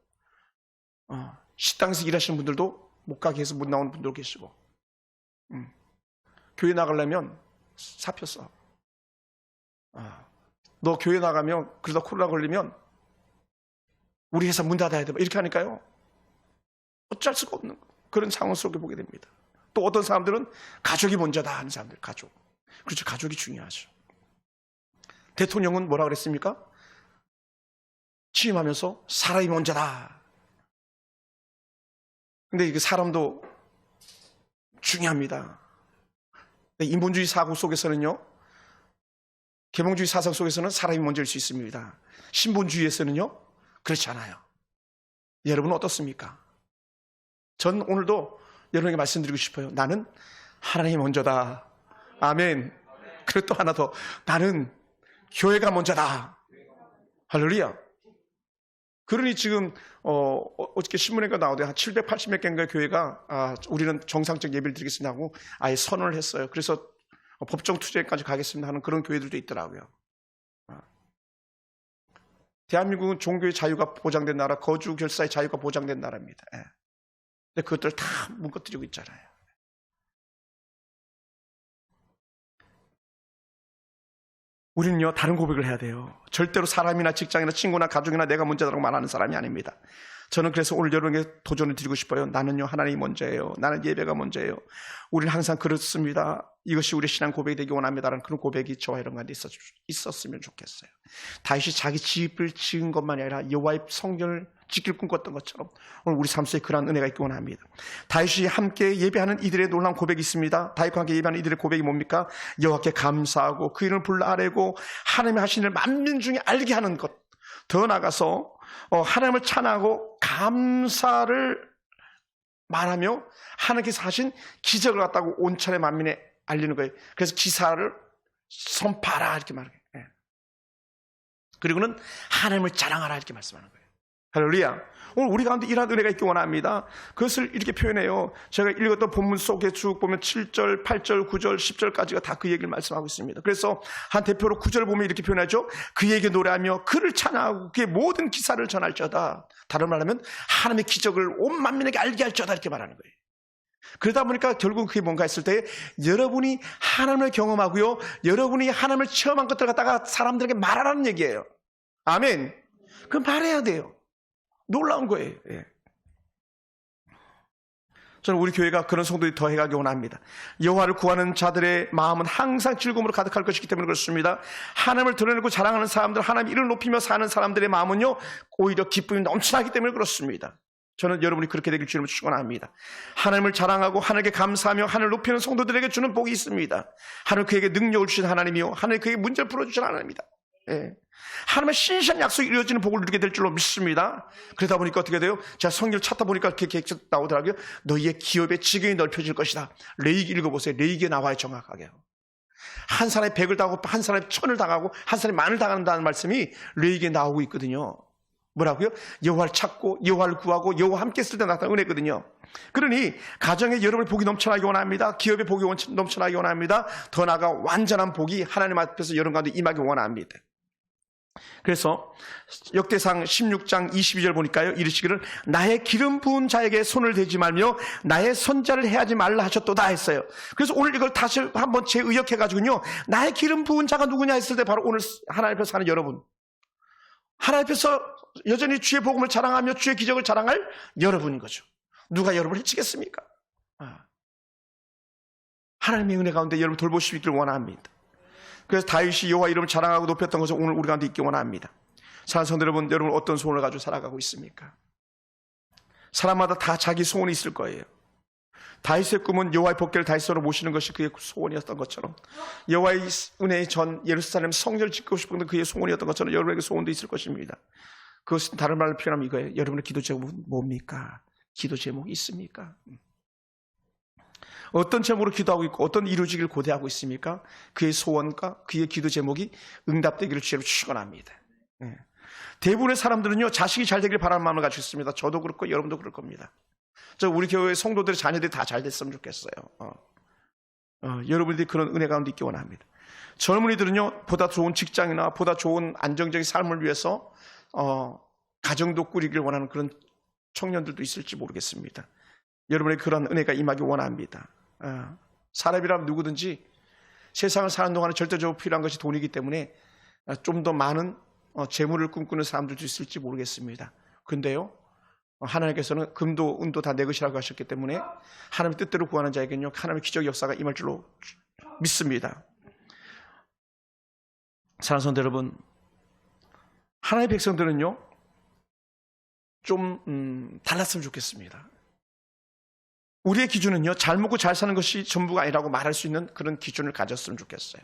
A: 식당에서 일하시는 분들도 못 가게 해서 못 나오는 분들 계시고, 교회 나가려면 사표 써. 너 교회 나가면 그러다 코로나 걸리면 우리 회사 문 닫아야 돼. 이렇게 하니까요. 어쩔 수가 없는 그런 상황 속에 보게 됩니다. 또 어떤 사람들은 가족이 먼저다 하는 사람들, 가족. 그렇죠. 가족이 중요하죠. 대통령은 뭐라 그랬습니까? 취임하면서 사람이 먼저다. 근데 이게 사람도 중요합니다. 인본주의 사고 속에서는요, 계몽주의 사상 속에서는 사람이 먼저일 수 있습니다. 신본주의에서는요, 그렇지 않아요. 여러분은 어떻습니까? 전 오늘도 여러분에게 말씀드리고 싶어요. 나는 하나님이 먼저다. 아멘. 그리고 또 하나 더, 나는 교회가 먼저다. 할렐루야. 그러니 지금 어저께 신문에 나오대 한 780몇 개인가 교회가 우리는 정상적 예배를 드리겠습니다 하고 아예 선언을 했어요. 그래서 법정 투쟁까지 가겠습니다 하는 그런 교회들도 있더라고요. 대한민국은 종교의 자유가 보장된 나라, 거주 결사의 자유가 보장된 나라입니다. 근데 그것들 다 묶어뜨리고 있잖아요. 우리는요, 다른 고백을 해야 돼요. 절대로 사람이나 직장이나 친구나 가족이나 내가 먼저라고 말하는 사람이 아닙니다. 저는 그래서 오늘 여러분에게 도전을 드리고 싶어요. 나는요, 하나님이 먼저예요. 나는 예배가 먼저예요. 우리는 항상 그렇습니다. 이것이 우리 신앙 고백이 되기 원합니다라는 그런 고백이 저와 여러분 가운데 있었으면 좋겠어요. 다윗이 자기 집을 지은 것만이 아니라 여호와의 성전을 지킬 꿈꿨던 것처럼 오늘 우리 삶 속에 그러한 은혜가 있기 원합니다. 다윗이 함께 예배하는 이들의 놀라운 고백이 있습니다. 다윗과 함께 예배하는 이들의 고백이 뭡니까? 여호와께 감사하고 그 이름을 불러 아뢰고 하나님의 하신 일을 만민 중에 알게 하는 것. 더 나아가서 하나님을 찬양하고 감사를 말하며 하나님께서 하신 기적을 갖다가 온 차례 만민에 알리는 거예요. 그래서 기사를 선파하라 이렇게 말해요. 그리고는 하나님을 자랑하라 이렇게 말씀하는 거예요. 할렐루야. 오늘 우리 가운데 이러한 은혜가 있기 원합니다. 그것을 이렇게 표현해요. 제가 읽었던 본문 속에 쭉 보면 7절, 8절, 9절, 10절까지가 다 그 얘기를 말씀하고 있습니다. 그래서 한 대표로 9절을 보면 이렇게 표현하죠. 그에게 노래하며 그를 찬양하고 그의 모든 기사를 전할지어다. 다른 말로 하면 하나님의 기적을 온 만민에게 알게 할지어다 이렇게 말하는 거예요. 그러다 보니까 결국 그게 뭔가 했을 때 여러분이 하나님을 경험하고요, 여러분이 하나님을 체험한 것들을 갖다가 사람들에게 말하라는 얘기예요. 아멘. 그 말해야 돼요. 놀라운 거예요. 예. 저는 우리 교회가 그런 성도들이 더 해가기 원합니다. 여호와를 구하는 자들의 마음은 항상 즐거움으로 가득할 것이기 때문에 그렇습니다. 하나님을 드러내고 자랑하는 사람들, 하나님 이름을 높이며 사는 사람들의 마음은요 오히려 기쁨이 넘쳐나기 때문에 그렇습니다. 저는 여러분이 그렇게 되길 주님을 축원합니다. 하나님을 자랑하고 하나님께 감사하며 하나님을 높이는 성도들에게 주는 복이 있습니다. 하나님 그에게 능력을 주신 하나님이요, 하나님 그에게 문제를 풀어주신 하나님입니다. 예. 하나님의 신실한 약속이 이루어지는 복을 누리게 될 줄로 믿습니다. 그러다 보니까 어떻게 돼요? 제가 성경을 찾다 보니까 이렇게 나오더라고요. 너희의 기업의 지경이 넓혀질 것이다. 레위기 읽어보세요. 레위기에 나와요, 정확하게. 한 사람이 100을 당하고 한 사람이 1000을 당하고 한 사람이 10,000을 당한다는 말씀이 레위기에 나오고 있거든요. 뭐라고요? 여호와를 찾고 여호와를 구하고 여호와 함께 있을 때 나타나는 은혜거든요. 그러니 가정에 여러분의 복이 넘쳐나기 원합니다. 기업의 복이 넘쳐나기 원합니다. 더 나아가 완전한 복이 하나님 앞에서 여러분 가운데 임하기 원합니다. 그래서 역대상 16장 22절 보니까요, 이르시기를 나의 기름 부은 자에게 손을 대지 말며 나의 선자를 해하지 말라 하셨도다 했어요. 그래서 오늘 이걸 다시 한번 재의역해가지고요, 나의 기름 부은 자가 누구냐 했을 때 바로 오늘 하나님 앞에서 사는 여러분, 하나님 앞에서 여전히 주의 복음을 자랑하며 주의 기적을 자랑할 여러분인 거죠. 누가 여러분을 해치겠습니까? 하나님의 은혜 가운데 여러분 돌보시기를 원합니다. 그래서 다윗이 여호와 이름을 자랑하고 높였던 것을 오늘 우리 가운데 있기 원합니다. 사랑하는 성도 여러분, 여러분 어떤 소원을 가지고 살아가고 있습니까? 사람마다 다 자기 소원이 있을 거예요. 다윗의 꿈은 여호와의 복궤를 다윗으로 모시는 것이 그의 소원이었던 것처럼, 여호와의 은혜의 전 예루살렘 성전을 짓고 싶은 그의 소원이었던 것처럼 여러분에게 소원도 있을 것입니다. 그것은 다른 말로 표현하면 이거예요. 여러분의 기도 제목은 뭡니까? 기도 제목이 있습니까? 어떤 제목으로 기도하고 있고 어떤 이루어지기를 고대하고 있습니까? 그의 소원과 그의 기도 제목이 응답되기를 주로 축원합니다. 대부분의 사람들은요, 자식이 잘 되기를 바라는 마음을 가지고 있습니다. 저도 그렇고 여러분도 그럴 겁니다. 우리 교회 성도들의 자녀들이 다 잘 됐으면 좋겠어요. 여러분들이 그런 은혜 가운데 있기 원합니다. 젊은이들은요, 보다 좋은 직장이나 보다 좋은 안정적인 삶을 위해서 가정도 꾸리길 원하는 그런 청년들도 있을지 모르겠습니다. 여러분의 그런 은혜가 임하기 원합니다. 사람이라면 누구든지 세상을 사는 동안에 절대적으로 필요한 것이 돈이기 때문에 좀 더 많은 재물을 꿈꾸는 사람들도 있을지 모르겠습니다. 그런데요, 하나님께서는 금도 은도 다 내 것이라고 하셨기 때문에 하나님의 뜻대로 구하는 자에게는요, 하나님의 기적 역사가 임할 줄로 믿습니다. 사랑하는 성도 여러분, 하나님의 백성들은요 좀 달랐으면 좋겠습니다. 우리의 기준은요, 잘 먹고 잘 사는 것이 전부가 아니라고 말할 수 있는 그런 기준을 가졌으면 좋겠어요.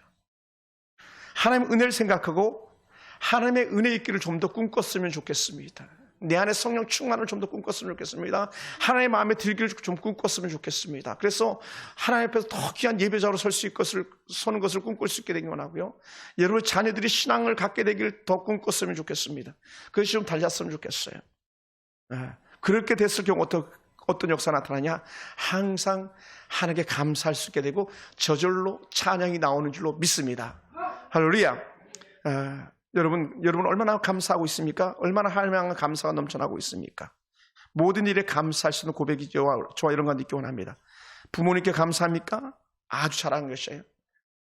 A: 하나님의 은혜를 생각하고 하나님의 은혜 있기를 좀 더 꿈꿨으면 좋겠습니다. 내 안에 성령 충만을 좀 더 꿈꿨으면 좋겠습니다. 하나님의 마음에 들기를 좀 꿈꿨으면 좋겠습니다. 그래서 하나님 앞에서 더 귀한 예배자로 서는 것을 꿈꿀 수 있게 되기 원하고요, 여러분 자녀들이 신앙을 갖게 되길 더 꿈꿨으면 좋겠습니다. 그것이 좀 달랐으면 좋겠어요. 그렇게 됐을 경우 어떤 역사가 나타나냐? 항상 하나님께 감사할 수 있게 되고 저절로 찬양이 나오는 줄로 믿습니다. 할렐루야. 여러분 얼마나 감사하고 있습니까? 얼마나 하나님을 향한 감사가 넘쳐나고 있습니까? 모든 일에 감사할 수 있는 고백이 저와 이런 건 있기 원합니다. 부모님께 감사합니까? 아주 잘하는 것이에요.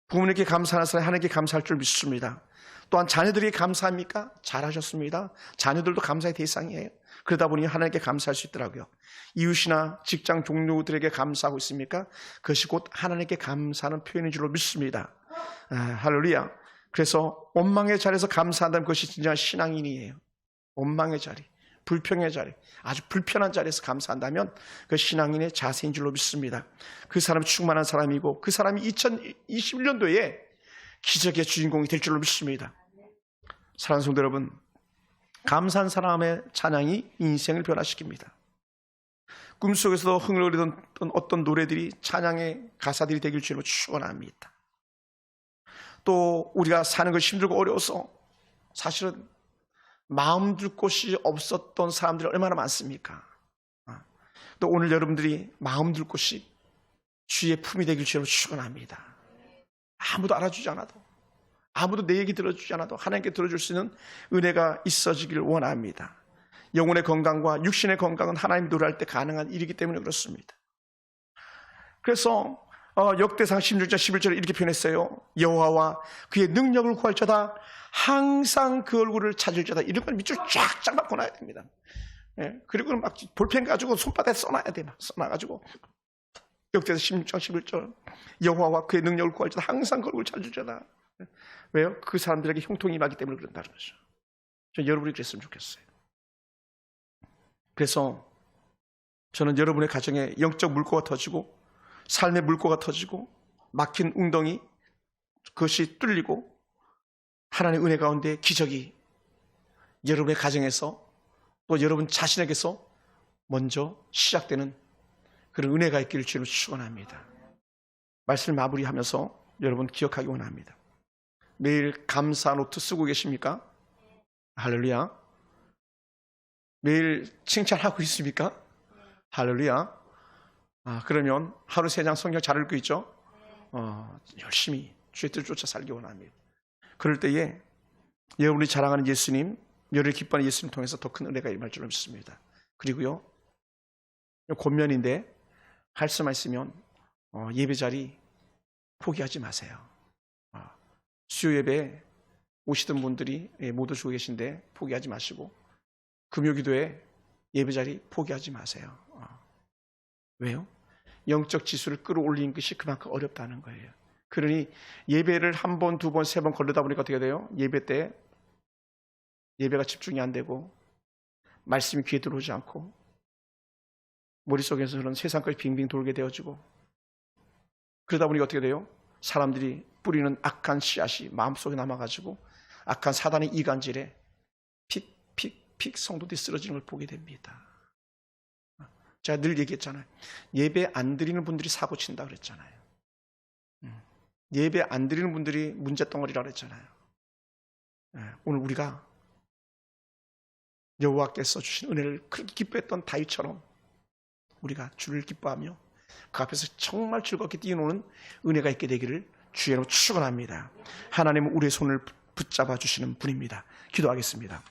A: 부모님께 감사하는 사람이 하나님께 감사할 줄 믿습니다. 또한 자녀들에게 감사합니까? 잘하셨습니다. 자녀들도 감사의 대상이에요. 그러다 보니 하나님께 감사할 수 있더라고요. 이웃이나 직장 동료들에게 감사하고 있습니까? 그것이 곧 하나님께 감사하는 표현인 줄로 믿습니다. 할렐루야. 그래서 원망의 자리에서 감사한다는 것이 진정한 신앙인이에요. 원망의 자리. 불평의 자리, 아주 불편한 자리에서 감사한다면 그 신앙인의 자세인 줄로 믿습니다. 그 사람이 충만한 사람이고 그 사람이 2021년도에 기적의 주인공이 될 줄로 믿습니다. 사랑하는 성도 여러분, 감사한 사람의 찬양이 인생을 변화시킵니다. 꿈속에서도 흥얼거리던 어떤 노래들이 찬양의 가사들이 되길 주로 축원합니다. 또 우리가 사는 것이 힘들고 어려워서 사실은 마음 둘 곳이 없었던 사람들이 얼마나 많습니까? 또 오늘 여러분들이 마음 둘 곳이 주의 품이 되길 주로 축원합니다. 아무도 알아주지 않아도, 아무도 내 얘기 들어주지 않아도 하나님께 들어줄 수 있는 은혜가 있어지길 원합니다. 영혼의 건강과 육신의 건강은 하나님 노래할 때 가능한 일이기 때문에 그렇습니다. 그래서 역대상 16장 11절에 이렇게 표현했어요. 여호와와 그의 능력을 구할 자다, 항상 그 얼굴을 찾을 자다. 이런 걸 밑줄 쫙쫙 바꿔놔야 됩니다. 예, 그리고 막 볼펜 가지고 손바닥에 써놔야 돼. 막 써놔가지고 역대상 16장 11절 여호와와 그의 능력을 구할 자다, 항상 그 얼굴을 찾을 자다. 왜요? 그 사람들에게 형통이 임하기 때문에 그런다는 거죠. 여러분이 그랬으면 좋겠어요. 그래서 저는 여러분의 가정에 영적 물꼬가 터지고 삶의 물꼬가 터지고 막힌 웅덩이 그것이 뚫리고 하나님의 은혜 가운데 기적이 여러분의 가정에서 또 여러분 자신에게서 먼저 시작되는 그런 은혜가 있기를 주로 축원합니다. 말씀을 마무리하면서 여러분 기억하기 원합니다. 매일 감사 노트 쓰고 계십니까? 할렐루야. 매일 칭찬하고 있습니까? 할렐루야. 그러면 하루 3장 성경 잘 읽고 있죠? 열심히 주의 뜻을 쫓아 살기 원합니다. 그럴 때에 여러분이 자랑하는 예수님, 여러분이 기뻐하는 예수님 통해서 더 큰 은혜가 임할 줄로 믿습니다. 그리고요, 권면인데 할 수만 있으면 예배 자리 포기하지 마세요. 수요 예배에 오시던 분들이 모두 주고 계신데 포기하지 마시고 금요기도에 예배 자리 포기하지 마세요. 왜요? 영적 지수를 끌어올리는 것이 그만큼 어렵다는 거예요. 그러니 예배를 한 번, 두 번, 세 번 걸르다 보니까 어떻게 돼요? 예배 때 예배가 집중이 안 되고 말씀이 귀에 들어오지 않고 머릿속에서 그런 세상 것이 빙빙 돌게 되어지고 그러다 보니까 어떻게 돼요? 사람들이 뿌리는 악한 씨앗이 마음속에 남아가지고 악한 사단의 이간질에 픽 성도들이 쓰러지는 걸 보게 됩니다. 제가 늘 얘기했잖아요. 예배 안 드리는 분들이 사고 친다 그랬잖아요. 예배 안 드리는 분들이 문제덩어리라 그랬잖아요. 오늘 우리가 여호와께서 주신 은혜를 그렇게 기뻐했던 다윗처럼 우리가 주를 기뻐하며 그 앞에서 정말 즐겁게 뛰어노는 은혜가 있게 되기를 주의 이름으로 축원합니다. 하나님은 우리의 손을 붙잡아 주시는 분입니다. 기도하겠습니다.